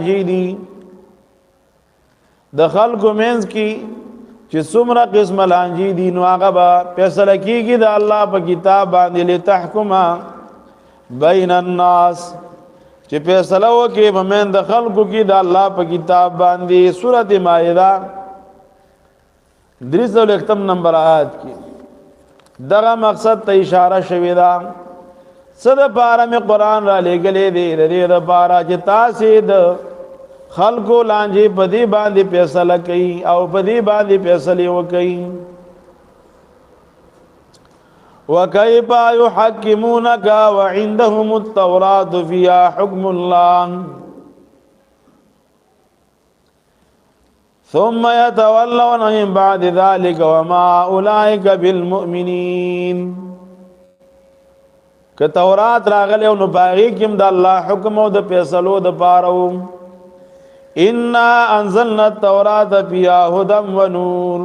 جی دی د خلکو منځ کې چې څومره قسم لانجی دي نو هغه به فیصله کیږي د الله په کتاب باندې لتحکم بین الناس چې فیصله وکړي په من د خلکو کې د الله په کتاب باندې سورۃ مائده 301 نمبر آیات کې دغه مقصد ته اشاره شوی دا صد پارا میں قرآن را لګلې دی د دې لپاره چې تاسو د خلقو لانجی پدی باندې فیصله کوي او پدی باندې فیصله وکړي وکيف يحكمونك وعندهم التوراة فيها حكم الله ثم يتولون من بعد ذلك وما اولئك بالمؤمنين که تورات راغلی او نو باغی کیم د الله حکم او د فیصلو د پاره انا انزلنا التوراة فيها هدى ونور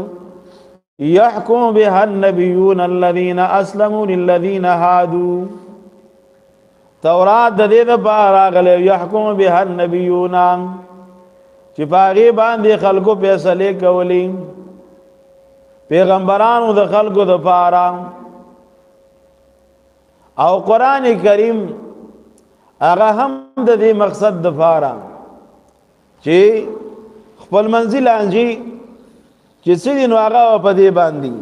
يحكم بها النبيون الذين اسلموا للذين هادوا تورات د دې د پاره راغلی يحكم بها النبيون چې باغی باندې خلکو فیصله کولی پیغمبرانو د خلکو د پاره او قرآن کریم هغه هم د دې مقصد د پاره چې خپل منزل انجی چې سړي نو هغه په دې باندې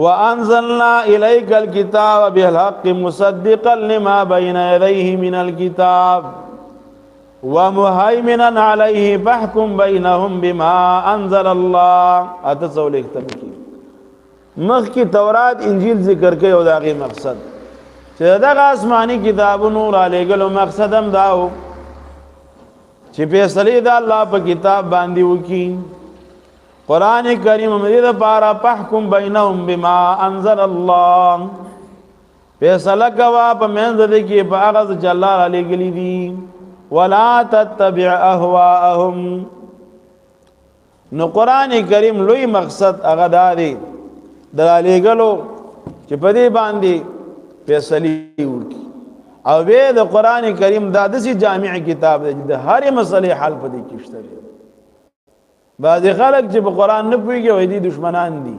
وانزلنا اليك الكتاب بالحق مصدقا لما بين يديه من الكتاب ومهيمنا عليه فاحكم بينهم بما انزل الله اتسول اختبکی مخ کی تورات انجیل ذکر کوي او داغه مقصد چې دغه آسمانی کتابونو را لګلو مقصد هم داو چې فیصله د الله په کتاب باندې وکي قران کریم مې د پاره فحکم بینهم بما انزل الله فیصله کوا په منځ دې کې په هغه چې الله را لګلی دي ولا تتبع اهواءهم نو قران کریم لوی مقصد هغه دی دلاله غلو چې په دې باندې فیصله وکړي او به د قران کریم د داسې جامع کتاب دی د هر مسلې حل په دې کې شته بعض خلک چې په قران نه پوهیږي وایي دي دشمنان دي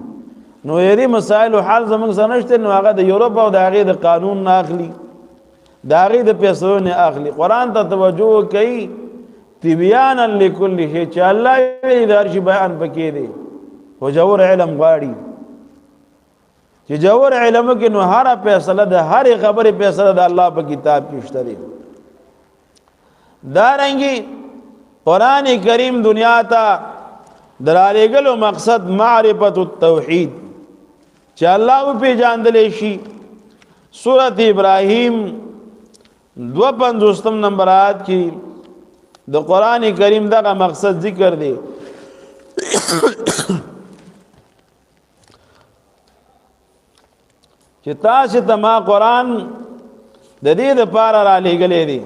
نو یې مسائل حل زموږ سره نشته نو هغه د یورپ او د هغه د قانون نه اخلي د هغه د پیسو نه اخلي قران ته توجه کوي تبیانا لكل شيء چې الله یې د هر شي بیان پکې دی او جوور علم غواړي چې جوور علم کې نو هر فیصله د هر خبره فیصله د الله په کتاب کې شته دي دارنګي قران کریم دنیا ته درالېګلو مقصد معرفت التوحید چې الله په جاندل شي سورۃ ابراهیم 52 نمبر آیات کې د قران کریم دغه مقصد ذکر دی چې تاسو ته ما قران د دې لپاره را لېګلې دي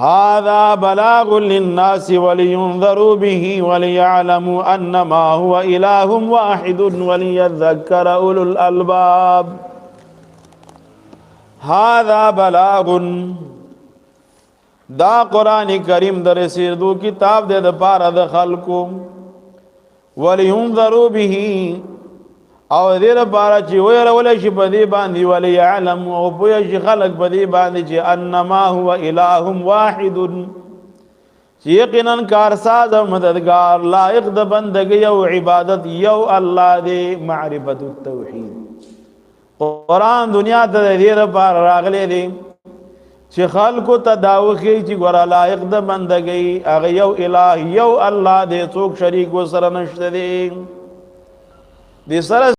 هذا بلاغ للناس ولينذروا به وليعلموا انما هو اله واحد وليذكر اولو الالباب هذا بلاغ دا قران کریم در رسیدو کتاب دې د پاره د خلقو ولينذروا به او دې لپاره چې ويرول شي په دې باندې ولي يعلم او په شي خلق په دې باندې چې انما هو اله واحد چې یقینا کارساز او مددگار لایق د بندګۍ او عبادت یو الله دې معرفت التوحید قران دنیا ته دې لپاره راغلي دي چې خلق ته داوخي چې ګور لایق د بندګۍ هغه یو اله یو الله دې څوک شریک وسره نشته دي دې سره